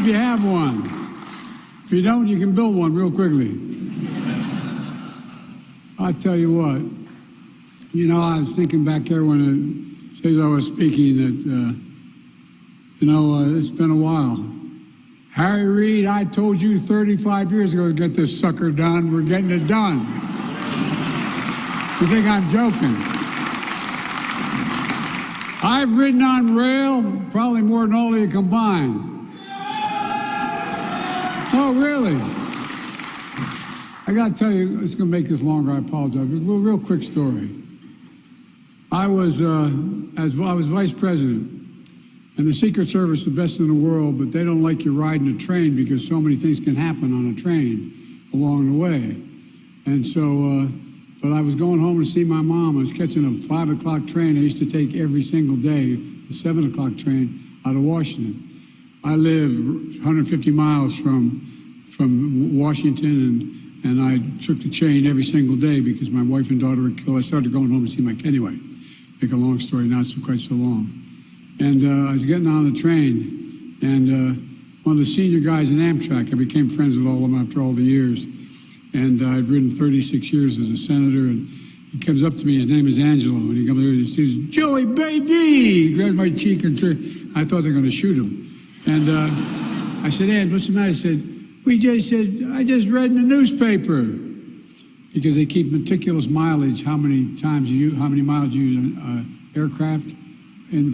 you have one. If you don't, you can build one real quickly. I tell you what, you know, I was thinking back there when I was speaking that, it's been a while. Harry Reid, I told you 35 years ago to get this sucker done. We're getting it done. You think I'm joking? I've ridden on rail probably more than all of you combined. Oh, really? I got to tell you, it's going to make this longer. I apologize. Real quick story. I was vice president. And the Secret Service is the best in the world, but they don't like you riding a train because so many things can happen on a train along the way. And so, but I was going home to see my mom. I was catching a 5 o'clock train I used to take every single day, the 7 o'clock train out of Washington. I live 150 miles from Washington, and I took the train every single day because my wife and daughter were killed. I started going home to see my kid anyway. Make a long story, not so quite so long. And I was getting on the train, and one of the senior guys in Amtrak, I became friends with all of them after all the years. And I've ridden 36 years as a senator, and he comes up to me, his name is Angelo, and he comes over and he says, "Joey, baby!" He grabs my cheek and said, I thought they were going to shoot him. And I said, "Ed, what's the matter?" He said, I just read in the newspaper. Because they keep meticulous mileage, how many miles you use an aircraft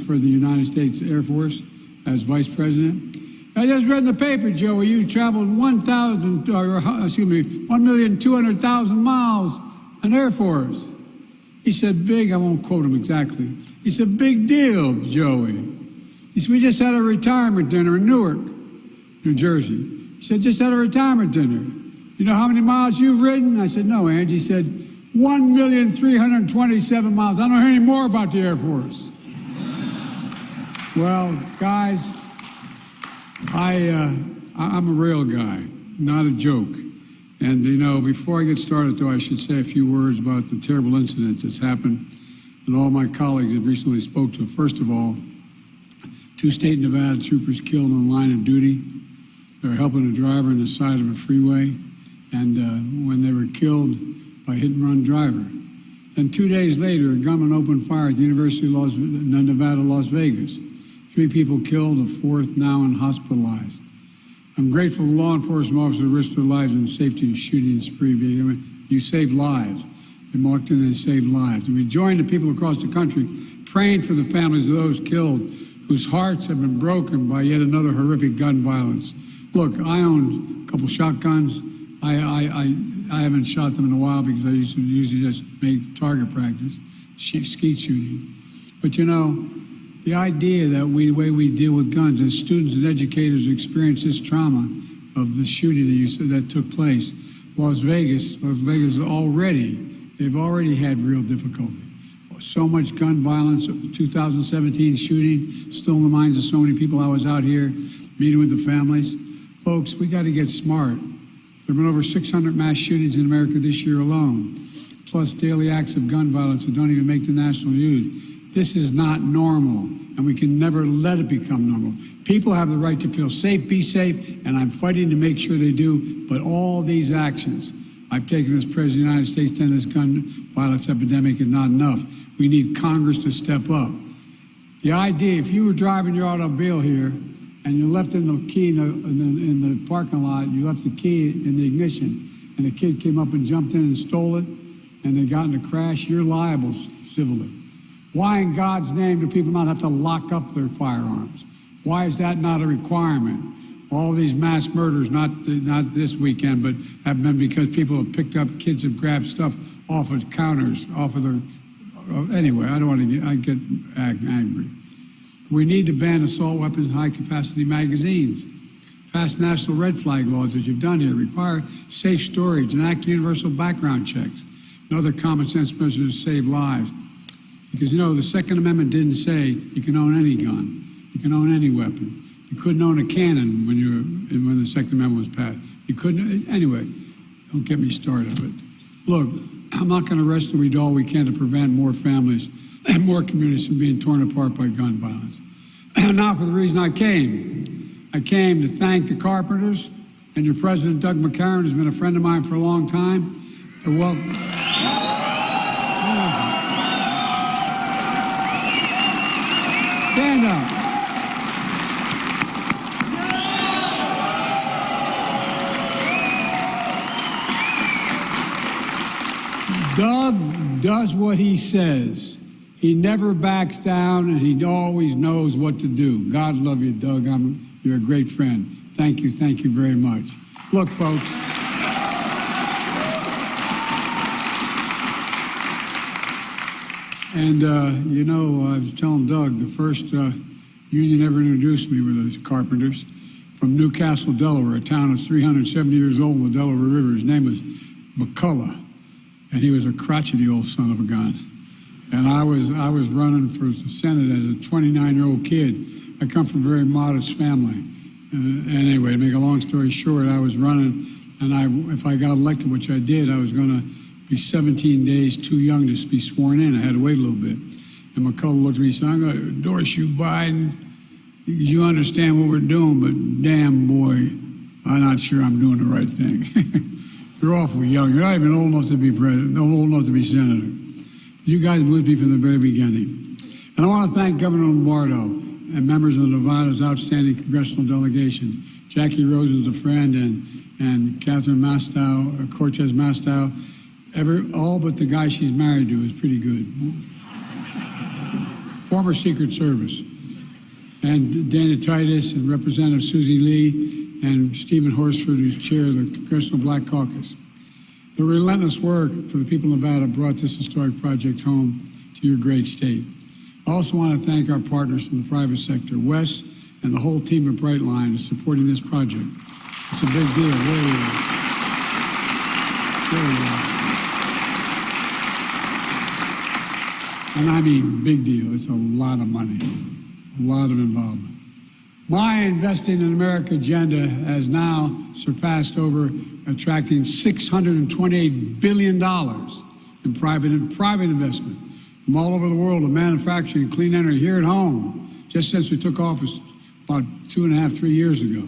for the United States Air Force as vice president. I just read in the paper, Joey, you traveled 1,200,000 miles on Air Force. He said, big, I won't quote him exactly. He said, big deal, Joey. He said, we just had a retirement dinner in Newark, New Jersey. He said, just had a retirement dinner. You know how many miles you've ridden? I said, no, Angie. He said, 1,327 miles. I don't hear any more about the Air Force. Well, guys, I'm a real guy, not a joke. And, before I get started, though, I should say a few words about the terrible incidents that's happened and all my colleagues have recently spoke to. First of all, 2 state Nevada troopers killed on the line of duty. They were helping a driver on the side of a freeway, and when they were killed by hit-and-run driver. Then 2 days later, a gunman opened fire at the University of Nevada, Las Vegas. 3 people killed, a 4th now hospitalized. I'm grateful to law enforcement officers who risked their lives in the safety of shooting spree. You saved lives. They marked in and saved lives. And we join the people across the country praying for the families of those killed whose hearts have been broken by yet another horrific gun violence. Look, I own a couple shotguns. I haven't shot them in a while because I used to usually just make target practice, skeet shooting. But the idea that the way we deal with guns, as students and educators experience this trauma of the shooting that took place, Las Vegas they've already had real difficulty. So much gun violence, 2017 shooting, still in the minds of so many people. I was out here meeting with the families. Folks, we got to get smart. There have been over 600 mass shootings in America this year alone, plus daily acts of gun violence that don't even make the national news. This is not normal, and we can never let it become normal. People have the right to feel safe, be safe, and I'm fighting to make sure they do, but all these actions I've taken as President of the United States to end this gun violence epidemic is not enough. We need Congress to step up. The idea, if you were driving your automobile here, and you left in the key in the parking lot, you left the key in the ignition, and a kid came up and jumped in and stole it, and they got in a crash, you're liable civilly. Why in God's name do people not have to lock up their firearms? Why is that not a requirement? All these mass murders, not this weekend, but have been because people have picked up, kids have grabbed stuff off of counters, off of their, anyway, I don't want to get angry. We need to ban assault weapons and high-capacity magazines. Pass national red flag laws, as you've done here. Require safe storage, enact universal background checks, and other common-sense measures to save lives. Because, the Second Amendment didn't say you can own any gun. You can own any weapon. You couldn't own a cannon when the Second Amendment was passed. You couldn't. Anyway, don't get me started. But look, I'm not going to rest till we do all we can to prevent more families and more communities from being torn apart by gun violence. Now for the reason I came. I came to thank the carpenters and your president, Doug McCarron, who's been a friend of mine for a long time, for welcome. Stand up. Doug does what he says. He never backs down, and he always knows what to do. God love you, Doug. You're a great friend. Thank you very much. Look, folks. And, I was telling Doug, the first union ever introduced me were the carpenters from Newcastle, Delaware, a town that's 370 years old on the Delaware River. His name was McCullough, and he was a crotchety old son of a gun. And I was running for the Senate as a 29-year-old kid. I come from a very modest family. Anyway, to make a long story short, I was running, and if I got elected, which I did, I was going to be 17 days too young to be sworn in. I had to wait a little bit. And McCullough looked at me and said, I'm going to endorse you, Biden. You understand what we're doing, but damn, boy, I'm not sure I'm doing the right thing. You're awfully young. You're not even old enough to be president, not old enough to be senator. You guys moved me from the very beginning. And I want to thank Governor Lombardo and members of Nevada's outstanding congressional delegation. Jackie Rose is a friend, and Catherine Mastow, Cortez Mastow. All but the guy she's married to is pretty good. Former Secret Service. And Dana Titus and Representative Susie Lee and Stephen Horsford, who's chair of the Congressional Black Caucus. The relentless work for the people of Nevada brought this historic project home to your great state. I also want to thank our partners from the private sector, Wes and the whole team at Brightline, is supporting this project. It's a big deal, really. And I mean big deal. It's a lot of money, a lot of involvement. My Investing in America agenda has now surpassed attracting $628 billion in private investment from all over the world in manufacturing, clean energy, here at home, just since we took office about 2.5, 3 years ago.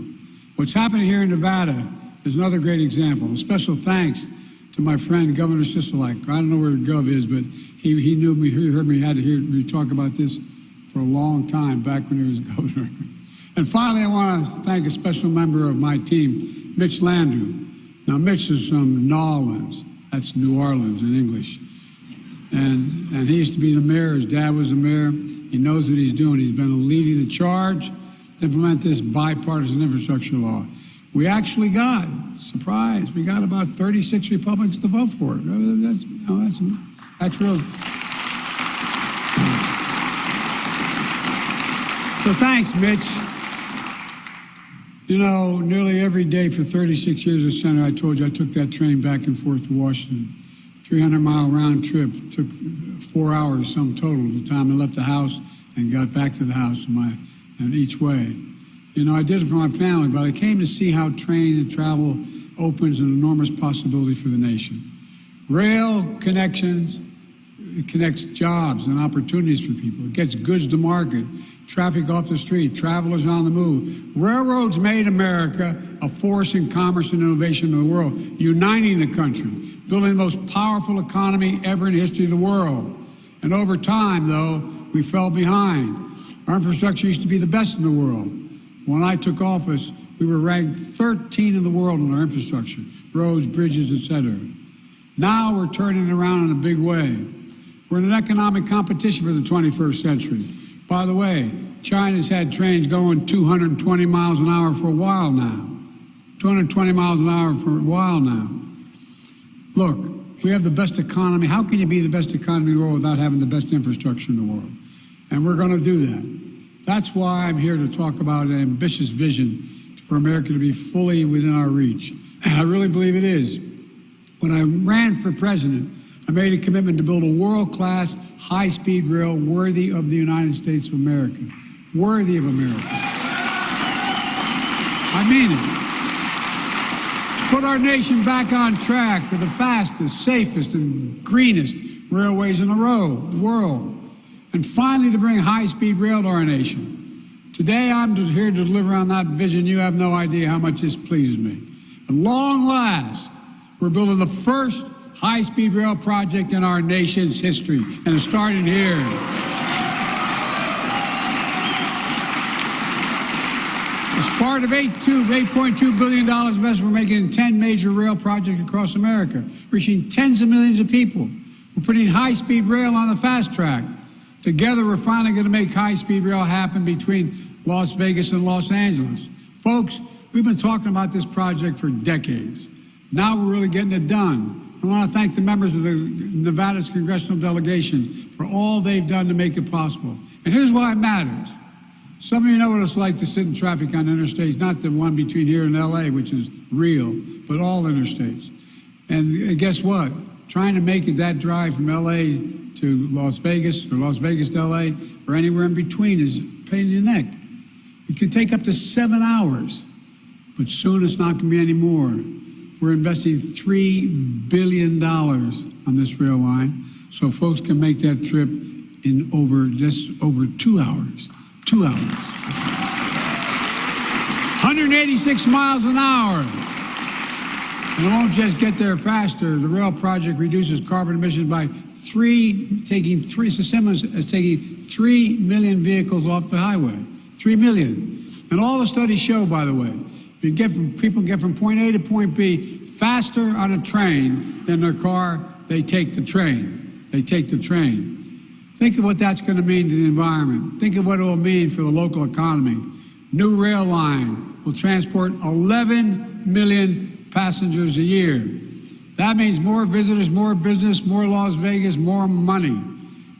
What's happening here in Nevada is another great example. A special thanks to my friend, Governor Sisolak. I don't know where the Gov is, but he knew me, he heard me, had to hear me talk about this for a long time, back when he was governor. And finally, I want to thank a special member of my team, Mitch Landrieu. Now, Mitch is from New Orleans. That's New Orleans in English. And he used to be the mayor. His dad was the mayor. He knows what he's doing. He's been leading the charge to implement this bipartisan infrastructure law. We actually got, surprise, we got about 36 Republicans to vote for it. That's real. So thanks, Mitch. You know, nearly every day for 36 years as senator, I told you I took that train back and forth to Washington. 300-mile round trip, took 4 hours sum total the time I left the house and got back to the house and each way. You know, I did it for my family, but I came to see how train and travel opens an enormous possibility for the nation. Rail connections, it connects jobs and opportunities for people. It gets goods to market, traffic off the street, travelers on the move. Railroads made America a force in commerce and innovation in the world, uniting the country, building the most powerful economy ever in the history of the world. And over time, though, we fell behind. Our infrastructure used to be the best in the world. When I took office, we were ranked 13 in the world in our infrastructure, roads, bridges, etc. Now we're turning it around in a big way. We're in an economic competition for the 21st century. By the way, China's had trains going 220 miles an hour for a while now. 220 miles an hour for a while now. Look, we have the best economy. How can you be the best economy in the world without having the best infrastructure in the world? And we're going to do that. That's why I'm here to talk about an ambitious vision for America to be fully within our reach. And I really believe it is. When I ran for president, I made a commitment to build a world-class, high-speed rail worthy of the United States of America. Worthy of America. I mean it. Put our nation back on track with the fastest, safest, and greenest railways in the world. And finally, to bring high-speed rail to our nation. Today, I'm here to deliver on that vision. You have no idea how much this pleases me. At long last, we're building the first high-speed rail project in our nation's history, and it's starting here. As part of $8.2 billion investment we're making in 10 major rail projects across America, reaching tens of millions of people. We're putting high-speed rail on the fast track. Together, we're finally going to make high-speed rail happen between Las Vegas and Los Angeles. Folks, we've been talking about this project for decades. Now we're really getting it done. I want to thank the members of the Nevada's congressional delegation for all they've done to make it possible. And here's why it matters. Some of you know what it's like to sit in traffic on interstates, not the one between here and LA, which is real, but all interstates. And guess what? Trying to make it that drive from LA to Las Vegas or Las Vegas to LA or anywhere in between is a pain in the neck. It can take up to 7 hours, but soon it's not going to be any more. We're investing $3 billion on this rail line so folks can make that trip in just over 2 hours. 2 hours. 186 miles an hour. And it won't just get there faster. The rail project reduces carbon emissions by taking 3 million vehicles off the highway. 3 million. And all the studies show, by the way, if people get from point A to point B faster on a train than their car, they take the train. They take the train. Think of what that's going to mean to the environment. Think of what it will mean for the local economy. New rail line will transport 11 million passengers a year. That means more visitors, more business, more Las Vegas, more money.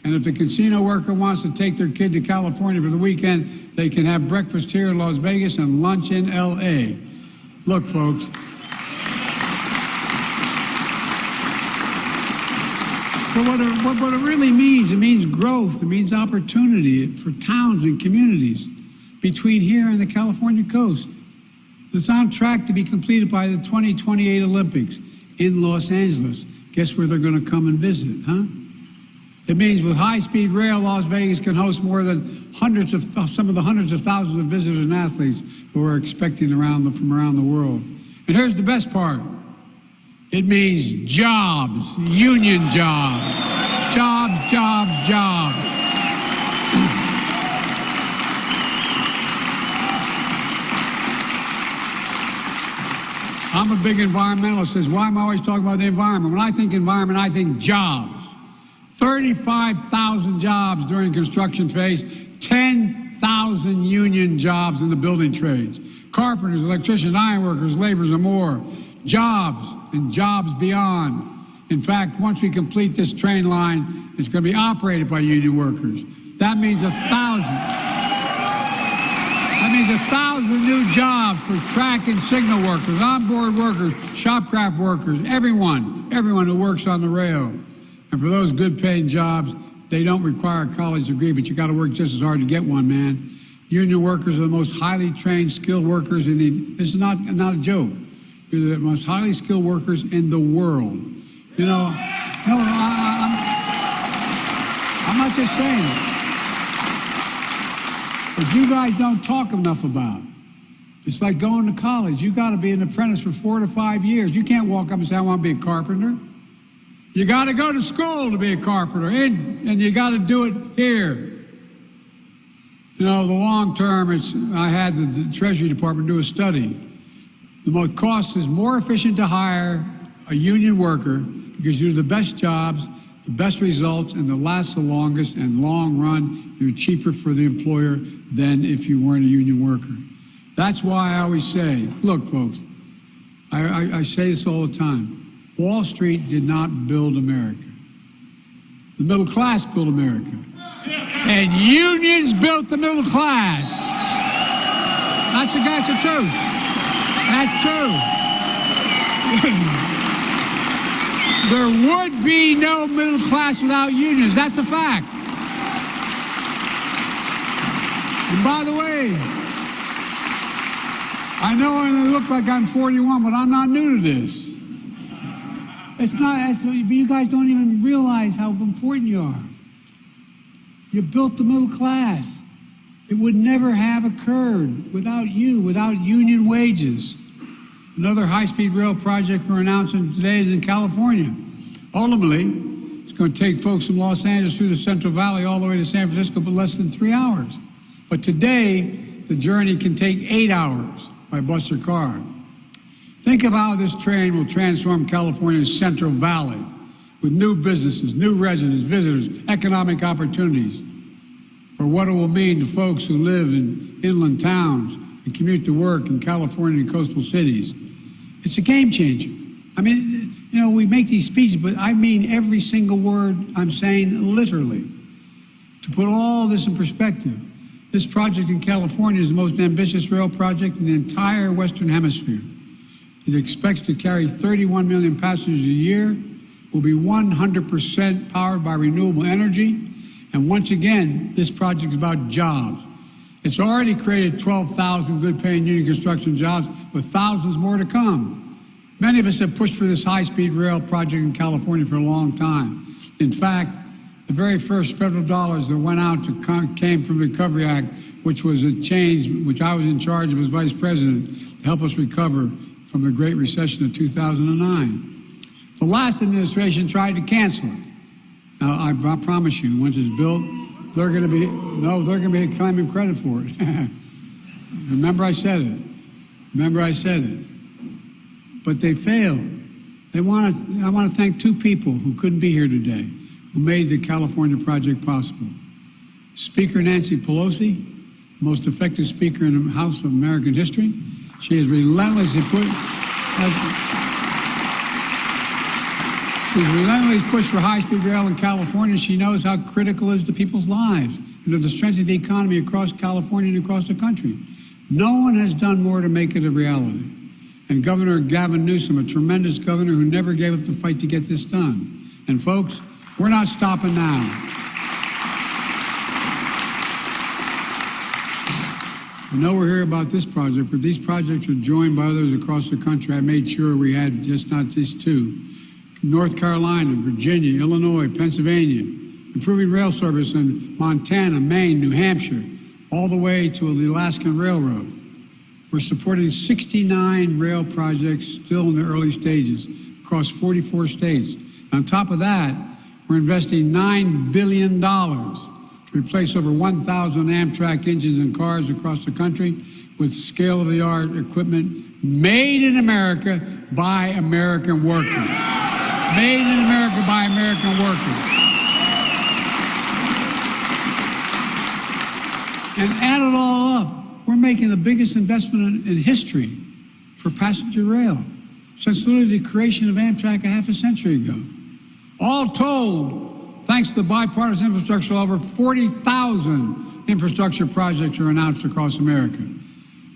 And if the casino worker wants to take their kid to California for the weekend, they can have breakfast here in Las Vegas and lunch in LA. Look, folks. But what it really means, it means growth, it means opportunity for towns and communities between here and the California coast. It's on track to be completed by the 2028 Olympics in Los Angeles. Guess where they're going to come and visit, huh? It means with high-speed rail, Las Vegas can host more than some of the hundreds of thousands of visitors and athletes who are expecting from around the world. And here's the best part. It means jobs, union jobs. Jobs, jobs, jobs. I'm a big environmentalist. Says, why am I always talking about the environment? When I think environment, I think jobs. 35,000 jobs during construction phase, 10,000 union jobs in the building trades. Carpenters, electricians, ironworkers, laborers, and more. Jobs and jobs beyond. In fact, once we complete this train line, it's going to be operated by union workers. That means 1,000. That means 1,000 new jobs for track and signal workers, onboard workers, shopcraft workers, everyone who works on the rail. And for those good-paying jobs, they don't require a college degree, but you got to work just as hard to get one, man. Union workers are the most highly trained, skilled workers this is not a joke. You're the most highly skilled workers in the world. You know, no, I'm not just saying it. But you guys don't talk enough about it. It's like going to college. You got to be an apprentice for 4 to 5 years. You can't walk up and say, I want to be a carpenter. You got to go to school to be a carpenter, and you got to do it here. You know, the long term, I had the Treasury Department do a study. The cost is more efficient to hire a union worker because you do the best jobs, the best results, and that last the longest, and long run, you're cheaper for the employer than if you weren't a union worker. That's why I always say, look, folks, I say this all the time. Wall Street did not build America. The middle class built America. And unions built the middle class. That's the truth. That's true. There would be no middle class without unions. That's a fact. And by the way, I know I look like I'm 41, but I'm not new to this. You guys don't even realize how important you are. You built the middle class. It would never have occurred without you, without union wages. Another high-speed rail project we're announcing today is in California. Ultimately, it's going to take folks from Los Angeles through the Central Valley all the way to San Francisco, but less than 3 hours. But today, the journey can take 8 hours by bus or car. Think of how this train will transform California's Central Valley with new businesses, new residents, visitors, economic opportunities, or what it will mean to folks who live in inland towns and commute to work in California and coastal cities. It's a game changer. I mean, you know, we make these speeches, but I mean every single word I'm saying literally. To put all this in perspective, this project in California is the most ambitious rail project in the entire Western Hemisphere. It expects to carry 31 million passengers a year, will be 100% powered by renewable energy, and once again, this project is about jobs. It's already created 12,000 good-paying union construction jobs, with thousands more to come. Many of us have pushed for this high-speed rail project in California for a long time. In fact, the very first federal dollars that went out came from the Recovery Act, which was a change, which I was in charge of as vice president, to help us recover from the Great Recession of 2009. The last administration tried to cancel it. Now, I promise you, once it's built, they're going to be claiming credit for it. Remember I said it. But they failed. I want to thank two people who couldn't be here today, who made the California project possible. Speaker Nancy Pelosi, the most effective speaker in the House of American history. She has relentlessly pushed for high-speed rail in California. She knows how critical it is to people's lives and to the strength of the economy across California and across the country. No one has done more to make it a reality. And Governor Gavin Newsom, a tremendous governor who never gave up the fight to get this done. And folks, we're not stopping now. I know we're here about this project, but these projects are joined by others across the country. I made sure we had just not these two. North Carolina, Virginia, Illinois, Pennsylvania, improving rail service in Montana, Maine, New Hampshire, all the way to the Alaskan Railroad. We're supporting 69 rail projects still in the early stages across 44 states. And on top of that, we're investing $9 billion to replace over 1,000 Amtrak engines and cars across the country with scale-of-the-art equipment made in America by American workers. Made in America by American workers. And add it all up, we're making the biggest investment in history for passenger rail since literally the creation of Amtrak a half a century ago. All told, thanks to the bipartisan infrastructure, over 40,000 infrastructure projects are announced across America.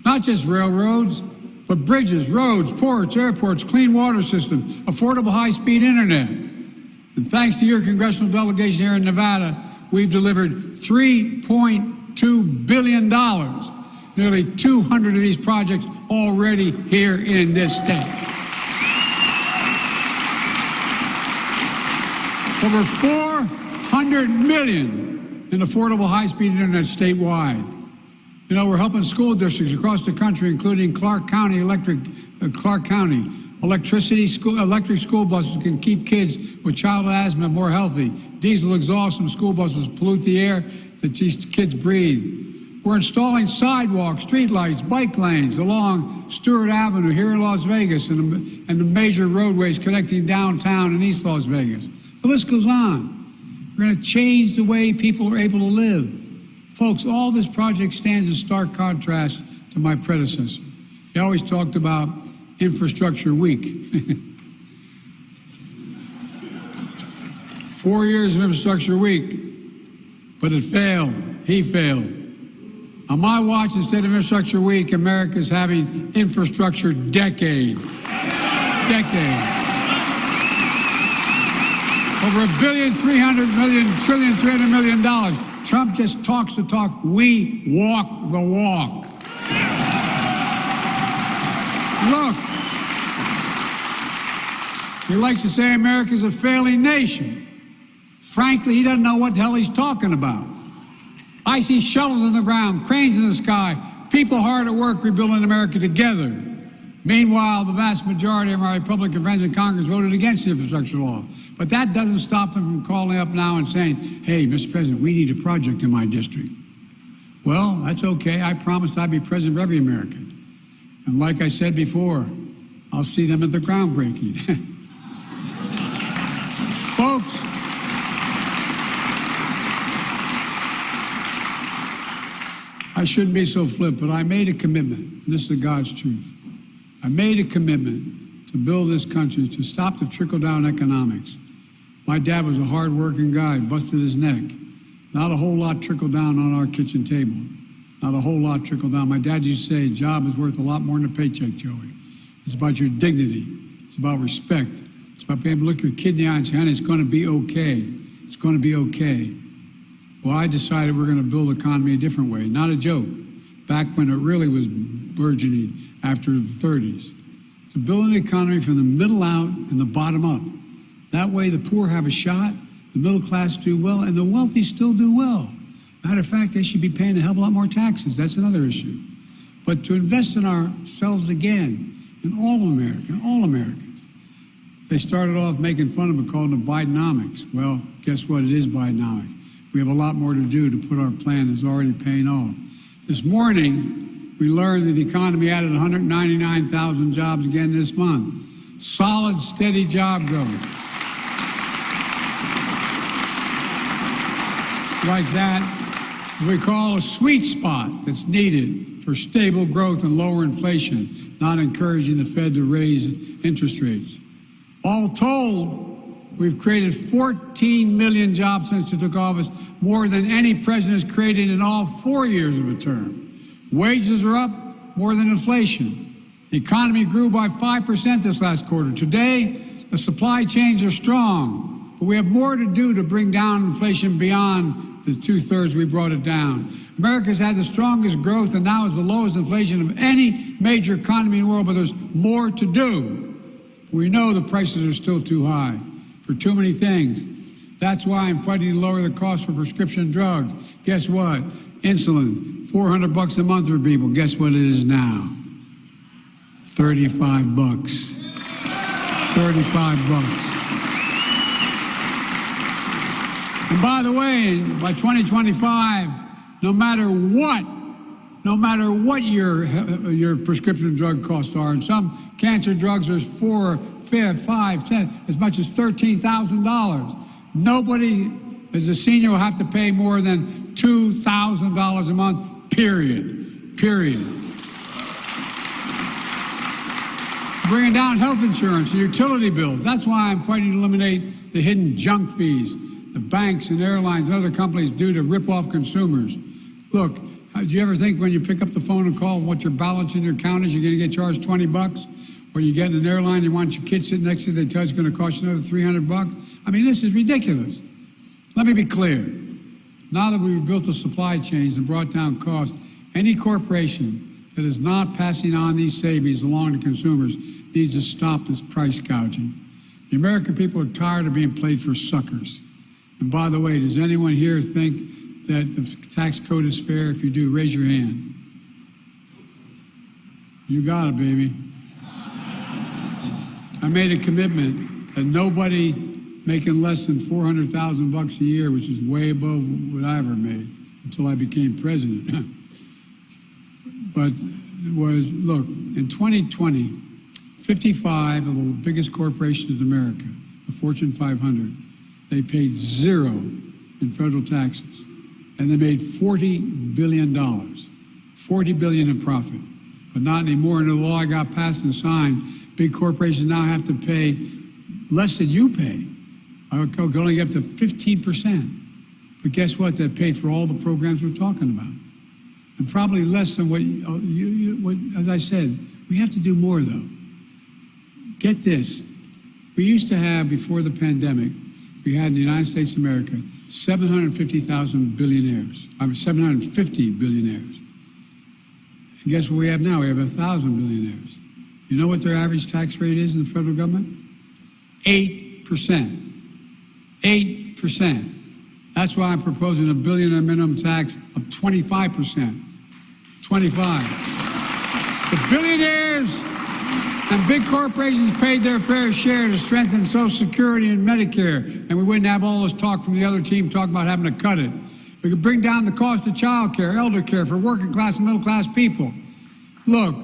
Not just railroads, but bridges, roads, ports, airports, clean water system, affordable high-speed internet. And thanks to your congressional delegation here in Nevada, we've delivered $3.2 billion. Nearly 200 of these projects already here in this state. Over $400 million in affordable high-speed internet statewide. You know, we're helping school districts across the country, including Clark County Electric school buses can keep kids with childhood asthma more healthy. Diesel exhaust from school buses pollute the air that these kids breathe. We're installing sidewalks, streetlights, bike lanes along Stewart Avenue here in Las Vegas and the major roadways connecting downtown and East Las Vegas. The list goes on. We're going to change the way people are able to live. Folks, all this project stands in stark contrast to my predecessor. He always talked about infrastructure week. 4 years of infrastructure week, but it failed. He failed. On my watch, instead of infrastructure week, America's having infrastructure decade. Over $1.3 trillion. Trump just talks the talk. We walk the walk. Look, he likes to say America's a failing nation. Frankly, he doesn't know what the hell he's talking about. I see shovels in the ground, cranes in the sky, people hard at work rebuilding America together. Meanwhile, the vast majority of my Republican friends in Congress voted against the infrastructure law. But that doesn't stop them from calling up now and saying, hey, Mr. President, we need a project in my district. Well, that's okay. I promised I'd be president of every American. And like I said before, I'll see them at the groundbreaking. Folks, I shouldn't be so flip, but I made a commitment, and this is God's truth. I made a commitment to build this country, to stop the trickle-down economics. My dad was a hard-working guy, busted his neck. Not a whole lot trickled down on our kitchen table. Not a whole lot trickled down. My dad used to say, a job is worth a lot more than a paycheck, Joey. It's about your dignity. It's about respect. It's about being able to look your kid in the eye and say, honey, it's going to be okay. It's going to be okay. Well, I decided we're going to build the economy a different way. Not a joke. Back when it really was burgeoning after the 30s. To build an economy from the middle out and the bottom up. That way the poor have a shot, the middle class do well, and the wealthy still do well. Matter of fact, they should be paying a hell of a lot more taxes. That's another issue. But to invest in ourselves again, in all Americans. They started off making fun of it, calling it Bidenomics. Well, guess what? It is Bidenomics. We have a lot more to do to put our plan that's already paying off. This morning, we learned that the economy added 199,000 jobs again this month. Solid, steady job growth. Like that, we call a sweet spot that's needed for stable growth and lower inflation, not encouraging the Fed to raise interest rates. All told, we've created 14 million jobs since he took office, more than any president has created in all 4 years of a term. Wages are up more than inflation. The economy grew by 5% this last quarter. Today, the supply chains are strong, but we have more to do to bring down inflation beyond the 2/3 we brought it down. America's had the strongest growth and now is the lowest inflation of any major economy in the world, but there's more to do. We know the prices are still too high for too many things. That's why I'm fighting to lower the cost for prescription drugs. Guess what? Insulin, $400 a month for people. Guess what it is now? $35. $35. And by the way, by 2025, no matter what your prescription drug costs are, and some cancer drugs are $4, $5, $10, as much as $13,000. Nobody as a senior will have to pay more than $2,000 a month, period. Bringing down health insurance and utility bills. That's why I'm fighting to eliminate the hidden junk fees the banks and airlines and other companies do to rip off consumers. Look, do you ever think when you pick up the phone and call what your balance in your account is, you're going to get charged $20? Or you get in an airline, you want your kid sitting next to you, they tell you it's going to cost you another $300? I mean, this is ridiculous. Let me be clear. Now that we've built the supply chains and brought down costs, any corporation that is not passing on these savings along to consumers needs to stop this price gouging. The American people are tired of being played for suckers. And by the way, does anyone here think that the tax code is fair? If you do, raise your hand. You got it, baby. I made a commitment that nobody making less than $400,000 a year, which is way above what I ever made until I became president. But it was, look, in 2020, 55 of the biggest corporations in America, the Fortune 500, they paid zero in federal taxes, and they made $40 billion, $40 billion in profit. But not anymore. Under the law got passed and signed, big corporations now have to pay less than you pay. I could only get up to 15%. But guess what? That paid for all the programs we're talking about. And probably less than what as I said, we have to do more though. Get this. We used to have, before the pandemic, we had in the United States of America 750,000 billionaires. 750 billionaires. And guess what we have now? We have 1,000 billionaires. You know what their average tax rate is in the federal government? 8%. 8%. That's why I'm proposing a billionaire minimum tax of 25%. 25. The billionaires and big corporations paid their fair share to strengthen Social Security and Medicare, and we wouldn't have all this talk from the other team talking about having to cut it. We could bring down the cost of child care, elder care for working class and middle class people. Look,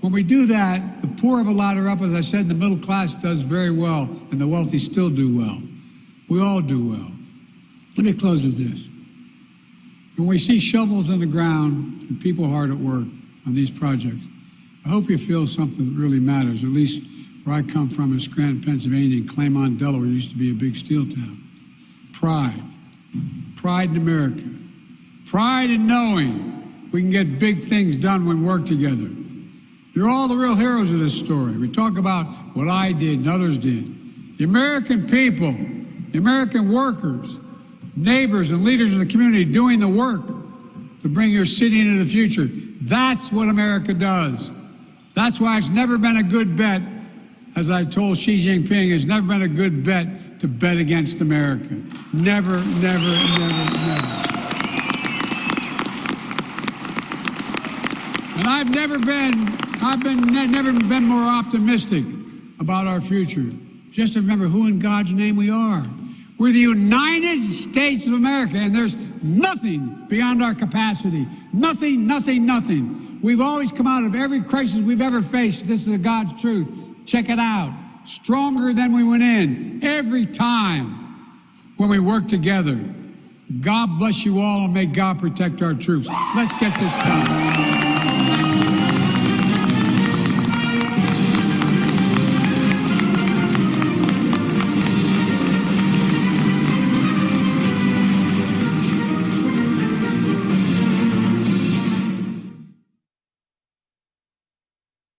when we do that, the poor have a ladder up, as I said, the middle class does very well, and the wealthy still do well. We all do well. Let me close with this. When we see shovels in the ground and people hard at work on these projects, I hope you feel something that really matters, at least where I come from in Scranton, Pennsylvania, and Claymont, Delaware used to be a big steel town. Pride. Pride in America. Pride in knowing we can get big things done when we work together. You're all the real heroes of this story. We talk about what I did and others did. The American people, the American workers, neighbors and leaders in the community doing the work to bring your city into the future. That's what America does. That's why it's never been a good bet, as I told Xi Jinping, it's never been a good bet to bet against America. Never, never, never, never. And I've never been more optimistic about our future. Just to remember who in God's name we are. We're the United States of America, and there's nothing beyond our capacity. Nothing, nothing, nothing. We've always come out of every crisis we've ever faced. This is God's truth. Check it out. Stronger than we went in every time when we work together. God bless you all, and may God protect our troops. Let's get this done.